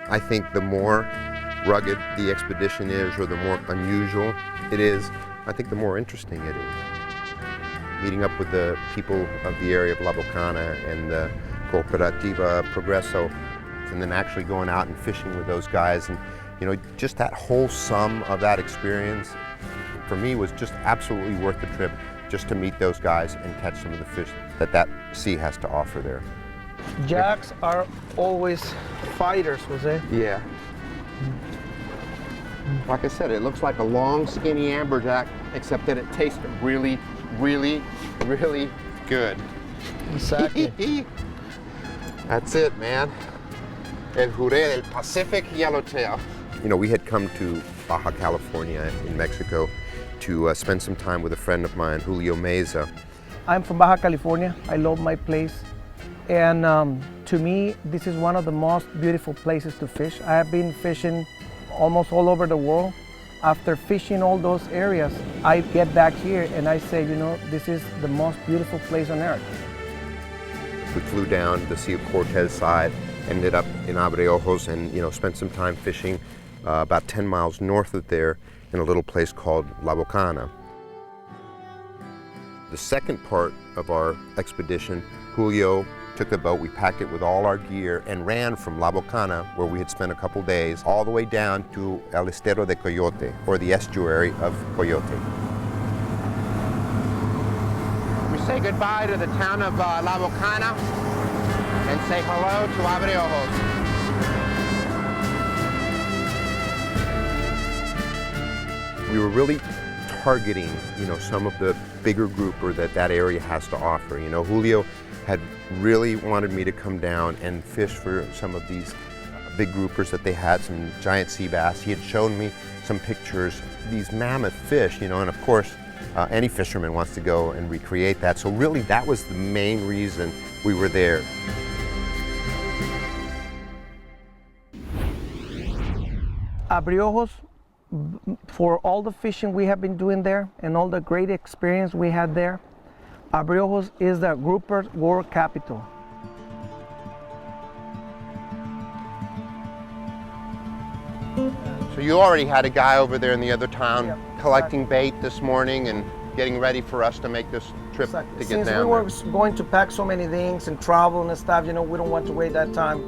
I think the more rugged the expedition is, or the more unusual it is, I think the more interesting it is. Meeting up with the people of the area of La Bocana and the cooperative Progreso, and then actually going out and fishing with those guys, and you know, just that whole sum of that experience for me was just absolutely worth the trip, just to meet those guys and catch some of the fish that sea has to offer there. Jacks are always fighters, Jose. Yeah. Like I said, it looks like a long, skinny amberjack, except that it tastes really, really, really good. Exactly. That's it, man. El Juré del Pacific Yellowtail. You know, we had come to Baja California in Mexico to spend some time with a friend of mine, Julio Meza. I'm from Baja California. I love my place. And to me, this is one of the most beautiful places to fish. I have been fishing almost all over the world. After fishing all those areas, I get back here and I say, you know, this is the most beautiful place on earth. We flew down the Sea of Cortez side, ended up in Abreojos, and you know, spent some time fishing about 10 miles north of there in a little place called La Bocana. The second part of our expedition, Julio took the boat, we packed it with all our gear and ran from La Bocana, where we had spent a couple days, all the way down to El Estero de Coyote, or the estuary of Coyote. We say goodbye to the town of La Bocana and say hello to Abreojos. We were really targeting, you know, some of the bigger grouper that area has to offer. You know, Julio had really wanted me to come down and fish for some of these big groupers that they had, some giant sea bass. He had shown me some pictures, these mammoth fish, you know, and of course, any fisherman wants to go and recreate that. So really, that was the main reason we were there. Abreojos, for all the fishing we have been doing there and all the great experience we had there, Abreojos is the grouper world capital. So you already had a guy over there in the other town, yep, collecting bait this morning and getting ready for us to make this trip to get Since down we were there. going to pack so many things and travel and stuff, you know, we don't want to wait that time,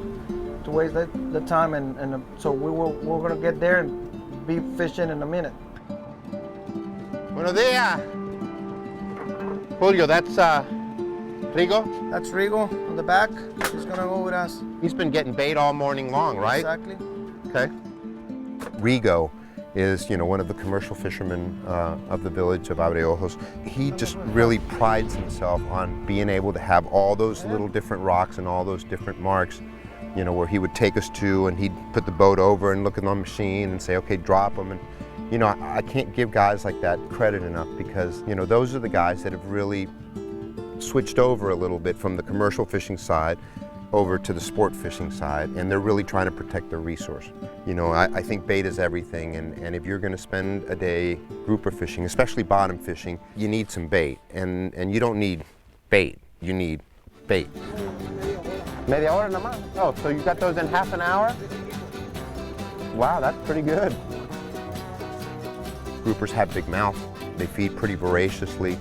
and so we're going to get there and be fishing in a minute. Buenos dias. Julio, that's Rigo? That's Rigo on the back. He's going to go with us. He's been getting bait all morning long, right? Exactly. Okay. Rigo is, you know, one of the commercial fishermen of the village of Abreojos. He just really prides himself on being able to have all those little different rocks and all those different marks, you know, where he would take us to, and he'd put the boat over and look at the machine and say, okay, drop them. And, you know, I can't give guys like that credit enough, because, you know, those are the guys that have really switched over a little bit from the commercial fishing side over to the sport fishing side, and they're really trying to protect their resource. You know, I think bait is everything, and if you're going to spend a day grouper fishing, especially bottom fishing, you need some bait, and you don't need bait, you need bait. Media hora nada más. Oh, so you got those in half an hour? Wow, that's pretty good. Groupers have big mouths. They feed pretty voraciously.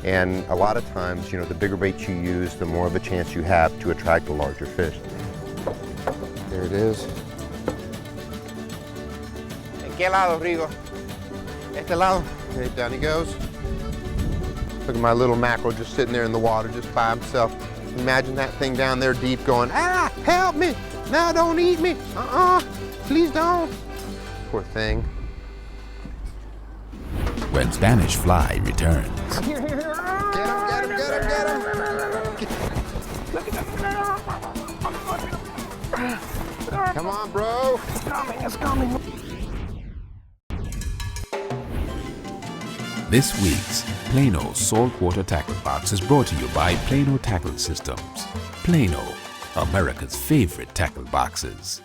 And a lot of times, you know, the bigger bait you use, the more of a chance you have to attract a larger fish. There it is. ¿En qué lado, Rigo? Este lado. Okay, down he goes. Look at my little mackerel just sitting there in the water just by himself. Imagine that thing down there deep going, ah, help me. No, don't eat me. Please don't. Poor thing. When Spanish Fly returns. Get him, get him, get him, get him. Come on, bro. It's coming, it's coming. This week's Plano Saltwater Tackle Box is brought to you by Plano Tackle Systems. Plano, America's favorite tackle boxes.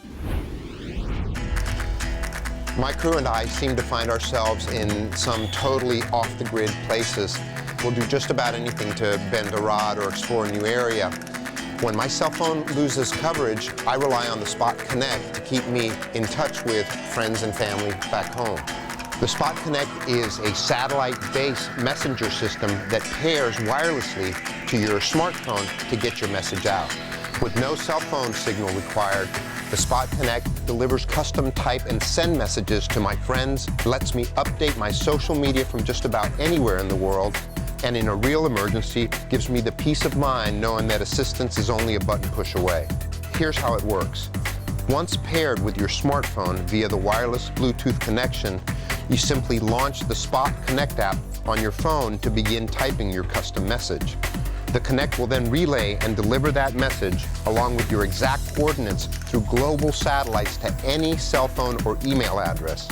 My crew and I seem to find ourselves in some totally off-the-grid places. We'll do just about anything to bend a rod or explore a new area. When my cell phone loses coverage, I rely on the Spot Connect to keep me in touch with friends and family back home. The Spot Connect is a satellite-based messenger system that pairs wirelessly to your smartphone to get your message out. With no cell phone signal required, the Spot Connect delivers custom type and send messages to my friends, lets me update my social media from just about anywhere in the world, and in a real emergency, gives me the peace of mind knowing that assistance is only a button push away. Here's how it works. Once paired with your smartphone via the wireless Bluetooth connection, you simply launch the Spot Connect app on your phone to begin typing your custom message. The Connect will then relay and deliver that message along with your exact coordinates through global satellites to any cell phone or email address.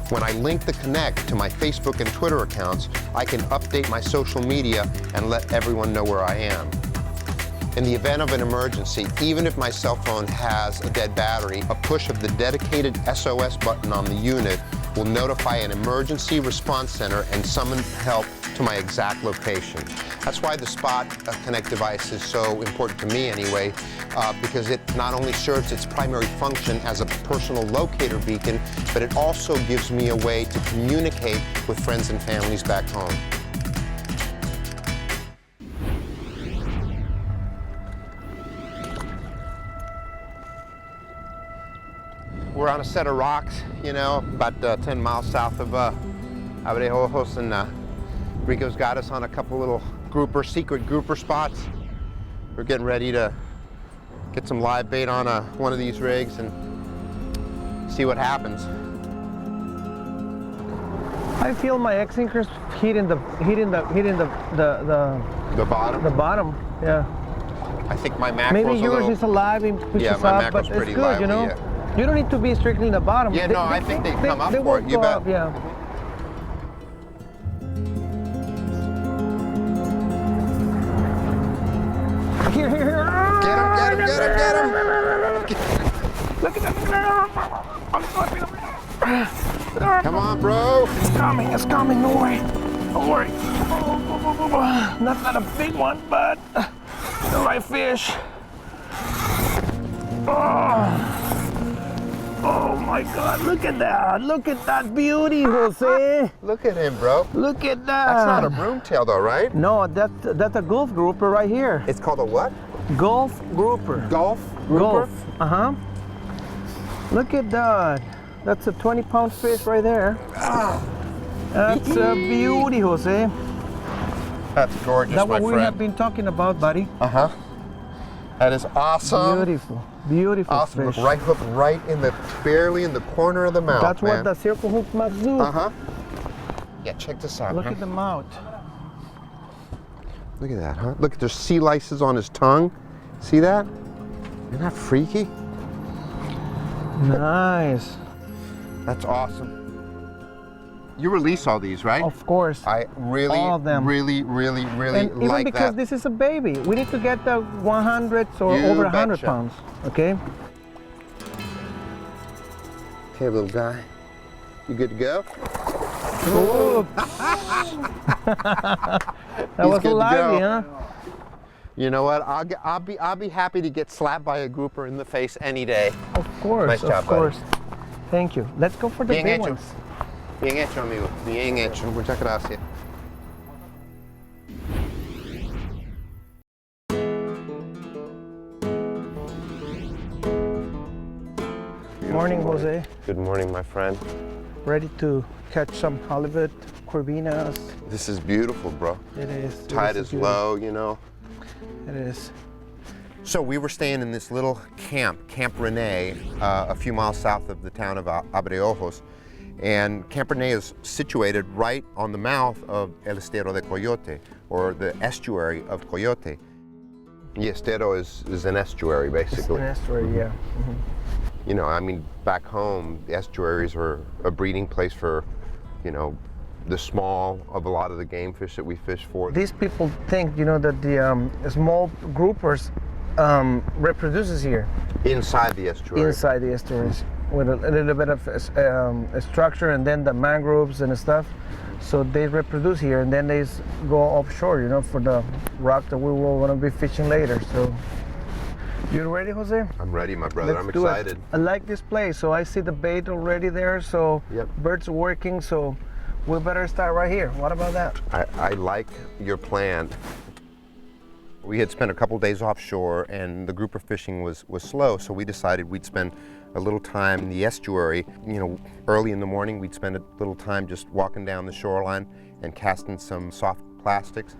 When I link the Connect to my Facebook and Twitter accounts, I can update my social media and let everyone know where I am. In the event of an emergency, even if my cell phone has a dead battery, a push of the dedicated SOS button on the unit will notify an emergency response center and summon help to my exact location. That's why the Spot Connect device is so important to me anyway, because it not only serves its primary function as a personal locator beacon, but it also gives me a way to communicate with friends and families back home. We're on a set of rocks, you know, about 10 miles south of Abreojos, and Rigo's got us on a couple little secret grouper spots. We're getting ready to get some live bait on one of these rigs and see what happens. I feel my X-sinkers hitting the bottom? The bottom, yeah. I think my mackerel's maybe yours a little... is alive and pushes yeah, my up, mackerel's but pretty it's good, lively, you know. yeah. You don't need to be strictly in the bottom. Yeah, no, I think they come up for it, you go bet. up, yeah. Here. Get him! Look at that. Come on, bro! It's coming, don't worry. Not a big one, but the right fish. Oh my God, look at that beauty, Jose. Look at him, bro. Look at that. That's not a broomtail though, right? No, that's a Gulf grouper right here. It's called a what? Gulf grouper. Gulf grouper? Gulf, Look at that. That's a 20-pound fish right there. That's a beauty, Jose. That's gorgeous, That's my what we friend. have been talking about, buddy. That is awesome. Beautiful Awesome. fish. Right hook right barely in the corner of the mouth, That's man. what the circle hook must do. Yeah, check this out. Look at the mouth. Look at that, huh? Look at there's sea lices on his tongue. See that? Isn't that freaky? Nice. That's awesome. You release all these, right? Of course. I really, all of them. really And like even because that. this is a baby, we need to get the 100s or over 100 betcha. pounds. Okay. Okay, little guy. You good to go? Oh. That was good to lively, go. huh? You know what? I'll be happy to get slapped by a grouper in the face any day. Of course. Nice job, of course. buddy. Thank you. Let's go for the Bien big hecho. ones. Bien hecho, amigo. Bien hecho. Muchas gracias. Morning, Jose. Good morning, my friend. Ready to catch some halibut, corvinas. This is beautiful, bro. It is. Tide is low, you know. It is. So we were staying in this little Camp Rene, a few miles south of the town of Abreojos. And Camp Rene is situated right on the mouth of El Estero de Coyote, or the estuary of Coyote. The estero is an estuary, basically. It's an estuary, yeah. You know, I mean, back home, the estuaries are a breeding place for, you know, the small of a lot of the game fish that we fish for. These people think, you know, that the small groupers reproduces here. Inside the estuary. Inside the estuaries, with a little bit of structure, and then the mangroves and stuff. So they reproduce here, and then they go offshore, you know, for the rock that we will want to be fishing later. So, you ready, Jose? I'm ready, my brother. Let's I'm do it. excited. I like this place. So I see the bait already there. So Yep. birds working. So we better start right here. What about that? I like your plan. We had spent a couple days offshore, and the grouper fishing was slow, so we decided we'd spend a little time in the estuary. You know, early in the morning, we'd spend a little time just walking down the shoreline and casting some soft plastics.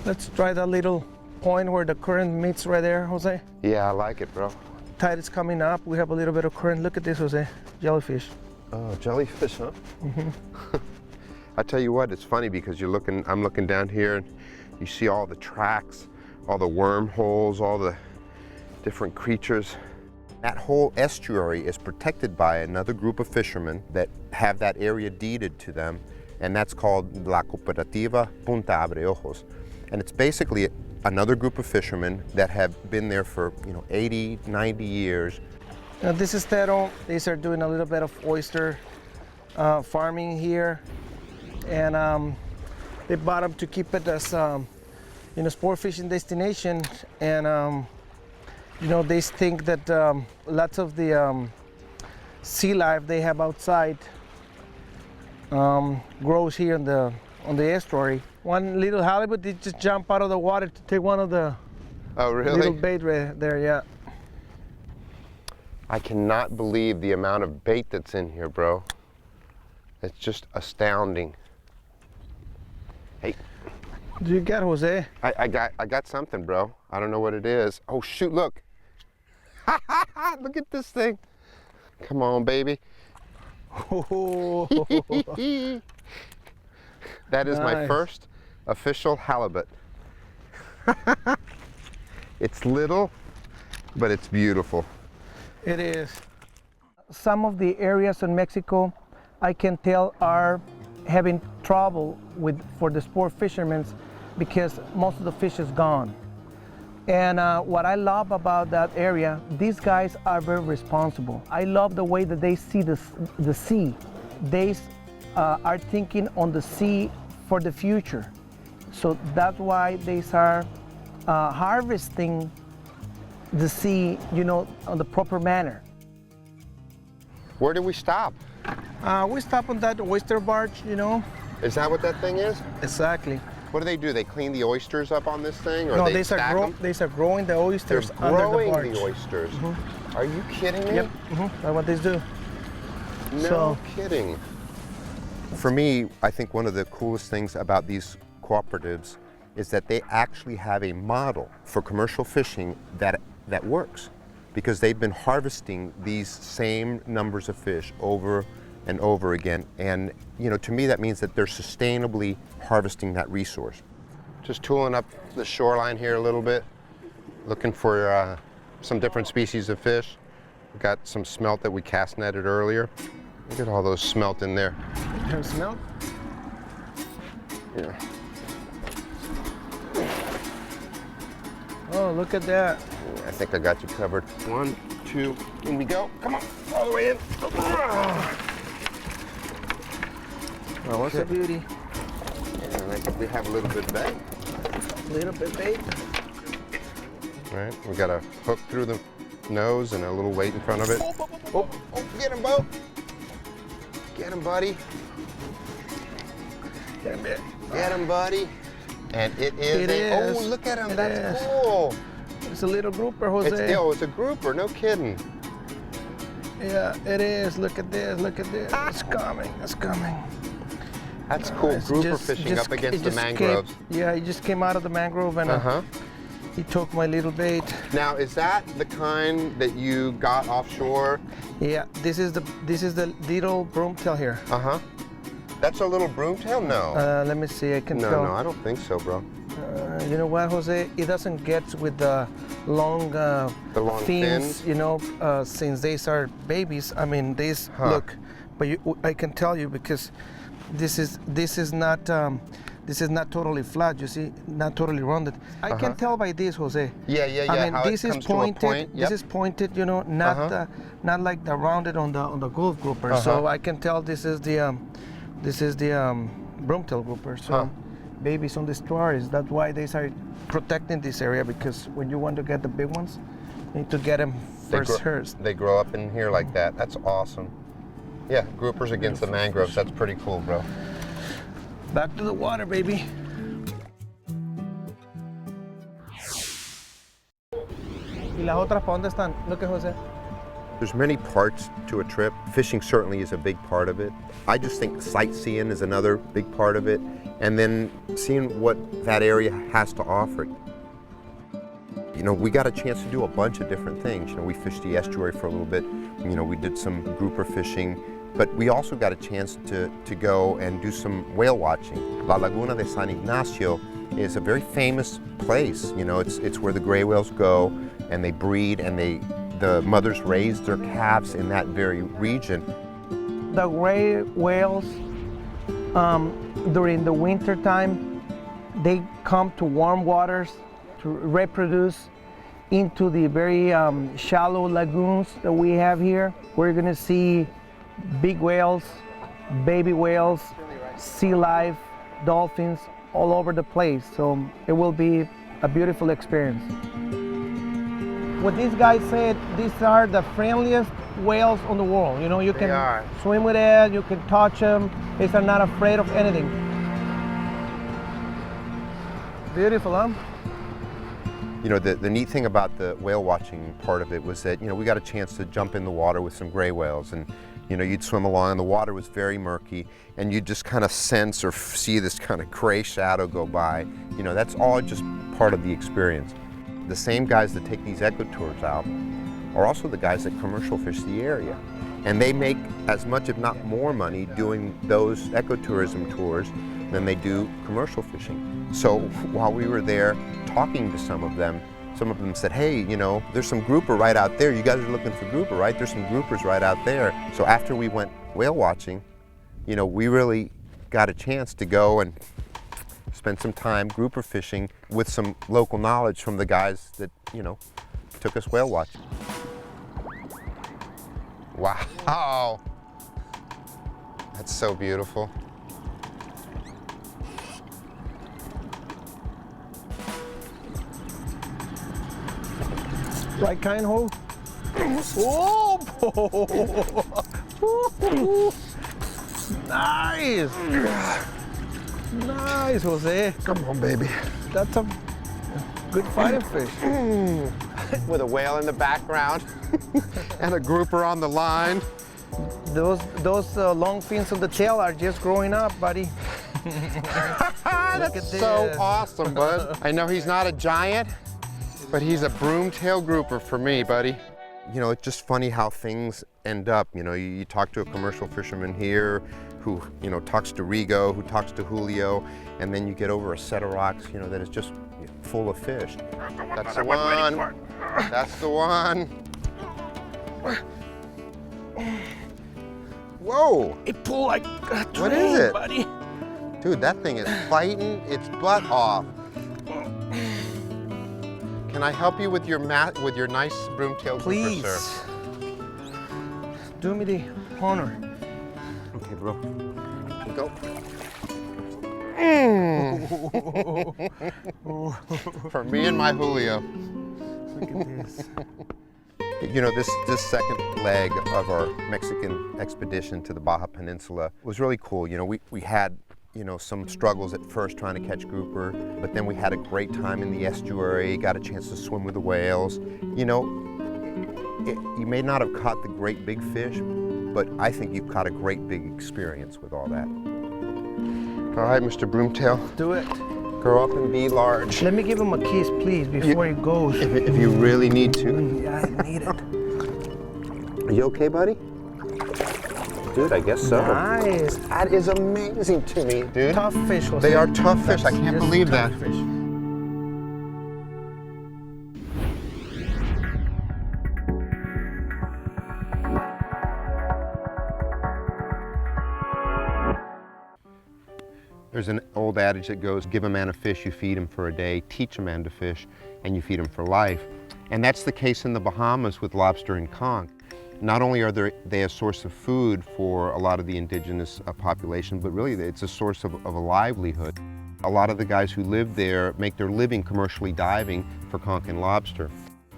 Let's try that little point where the current meets right there, Jose. Yeah, I like it, bro. Tide is coming up. We have a little bit of current. Look at this, Jose. Jellyfish. Oh, jellyfish, huh? Mm-hmm. I tell you what, it's funny because I'm looking down here, and you see all the tracks, all the wormholes, all the different creatures. That whole estuary is protected by another group of fishermen that have that area deeded to them, and that's called La Cooperativa Punta Abreojos. And it's basically another group of fishermen that have been there for 80, 90 years. Now this is Tero. These are doing a little bit of oyster farming here, and they bought them to keep it as sport fishing destination, and they think that lots of the sea life they have outside grows here on the estuary. One little halibut did just jump out of the water to take one of the little bait right there. Yeah. I cannot believe the amount of bait that's in here, bro. It's just astounding. Hey. Do you got, Jose? I got something, bro. I don't know what it is. Oh shoot, look. Look at this thing. Come on, baby. That is my first official halibut. It's little, but it's beautiful. It is. Some of the areas in Mexico, I can tell, are having trouble for the sport fishermen because most of the fish is gone. And what I love about that area, these guys are very responsible. I love the way that they see the sea. They are thinking on the sea for the future. So that's why they are harvesting the sea, on the proper manner. Where did we stop? We stop on that oyster barge, Is that what that thing is? Exactly. What do? They clean the oysters up on this thing, or No, they stack them? they are growing the oysters They're under the growing barge. the oysters. Mm-hmm. Are you kidding me? Yep, that's what they do. No kidding. For me, I think one of the coolest things about these cooperatives is that they actually have a model for commercial fishing that works, because they've been harvesting these same numbers of fish over and over again. And to me that means that they're sustainably harvesting that resource. Just tooling up the shoreline here a little bit, looking for some different species of fish. We've got some smelt that we cast netted earlier. Look at all those smelt in there. You have smelt? Yeah. Oh, look at that. I think I got you covered. 1, 2, in we go. Come on, all the way in. Oh, what's a beauty? And I think we have a little bit of bait. A little bit bait. All right, we got a hook through the nose and a little weight in front of it. Oh, get him, Bo. Get him, buddy. Get him, buddy. And it is. Oh, look at him. That's cool. It's a little grouper, Jose. It's a grouper. No kidding. Yeah, it is. Look at this. Look at this. It's coming. It's coming. That's cool. Grouper fishing up against the mangroves. Yeah, he just came out of the mangrove and he took my little bait. Now, is that the kind that you got offshore? Yeah, this is the little broomtail here. That's a little broomtail? No. Let me see. I can tell. No, I don't think so, bro. You know what, Jose? It doesn't get with the long, fins. Since these are babies. I mean, these look. But I can tell you because this is not totally flat. You see, not totally rounded. I can tell by this, Jose. Yeah. I mean, how this it is comes pointed. to a point. Yep. This is pointed. Not like the rounded on the Gulf grouper. So I can tell this is the broomtail grouper. So babies on the estuaries. That's why they are protecting this area, because when you want to get the big ones, you need to get them first. They grow up in here like that. That's awesome. Yeah, groupers against the mangroves. That's pretty cool, bro. Back to the water, baby. ¿Y las otras para dónde están? Look at Jose. There's many parts to a trip. Fishing certainly is a big part of it. I just think sightseeing is another big part of it. And then seeing what that area has to offer. You know, we got a chance to do a bunch of different things. You know, we fished the estuary for a little bit. You know, we did some grouper fishing, but we also got a chance to go and do some whale watching. La Laguna de San Ignacio is a very famous place. You know, it's where the gray whales go and they breed, and the mothers raise their calves in that very region. The gray whales, during the winter time, they come to warm waters to reproduce into the very shallow lagoons that we have here. We're gonna see big whales, baby whales, sea life, dolphins, all over the place. So it will be a beautiful experience. What these guys said, these are the friendliest whales on the world. You know, you can swim with it, you can touch them. These are not afraid of anything. Beautiful, huh? You know, the neat thing about the whale watching part of it was that, you know, we got a chance to jump in the water with some gray whales, and, you know, you'd swim along and the water was very murky, and you'd just kind of sense or see this kind of gray shadow go by. You know, that's all just part of the experience. The same guys that take these ecotours out are also the guys that commercial fish the area. And they make as much, if not more, money doing those ecotourism tours than they do commercial fishing. So while we were there talking to some of them said, hey, you know, there's some grouper right out there. You guys are looking for grouper, right? There's some groupers right out there. So after we went whale watching, you know, we really got a chance to go and spend some time grouper fishing with some local knowledge from the guys that, you know, took us whale watching. Wow, that's so beautiful. Right kind, Ho? Oh! Nice! Nice, Jose. Come on, baby. That's a good fighting fish. With a whale in the background and a grouper on the line. Those long fins on the tail are just growing up, buddy. That's so awesome, bud. I know he's not a giant, but he's a broomtail grouper for me, buddy. You know, it's just funny how things end up. You know, you talk to a commercial fisherman here who, you know, talks to Rigo, who talks to Julio, and then you get over a set of rocks, you know, that is just full of fish. That's the one. That's the one. Whoa! It pulled like a train, what is it, buddy? Dude, that thing is fighting its butt off. Can I help you with your nice broomtail Please. grouper, sir? Do me the honor. Okay, bro. Go. For me and my Julio. Look at this. You know, this second leg of our Mexican expedition to the Baja Peninsula was really cool. You know, we had, you know, some struggles at first trying to catch grouper, but then we had a great time in the estuary, got a chance to swim with the whales. You know, you may not have caught the great big fish, but I think you've caught a great big experience with all that. All right, Mr. Broomtail. Do it. Grow up and be large. Let me give him a kiss, please, before he goes. If you really need to. Yeah, I need it. Are you okay, buddy? Dude, I guess so. Nice. That is amazing to me, dude. Tough fish, Jose. They are tough fish. I can't believe that. Fish. There's an old adage that goes, give a man a fish, you feed him for a day, teach a man to fish, and you feed him for life. And that's the case in the Bahamas with lobster and conch. not only are they a source of food for a lot of the indigenous population, but really it's a source of a livelihood. A lot of the guys who live there make their living commercially diving for conch and lobster.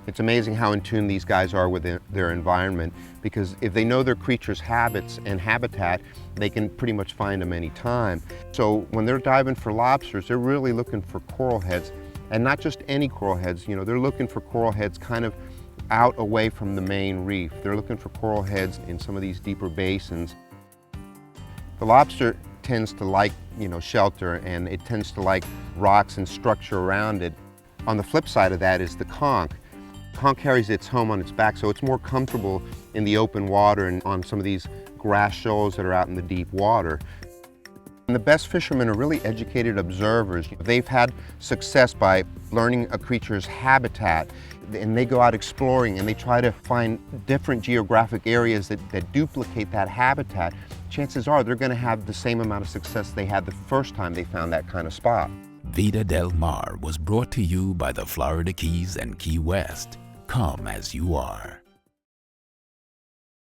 It's amazing how in tune these guys are with their environment, because if they know their creatures' habits and habitat, they can pretty much find them any time. So when they're diving for lobsters, they're really looking for coral heads, and not just any coral heads. You know, they're looking for coral heads kind of out away from the main reef. They're looking for coral heads in some of these deeper basins. The lobster tends to like, you know, shelter, and it tends to like rocks and structure around it. On the flip side of that is the conch. Conch carries its home on its back, so it's more comfortable in the open water and on some of these grass shoals that are out in the deep water. And the best fishermen are really educated observers. They've had success by learning a creature's habitat, and they go out exploring and they try to find different geographic areas that duplicate that habitat. Chances are they're going to have the same amount of success they had the first time they found that kind of spot. Vida Del Mar was brought to you by the Florida Keys and Key West. Come as you are.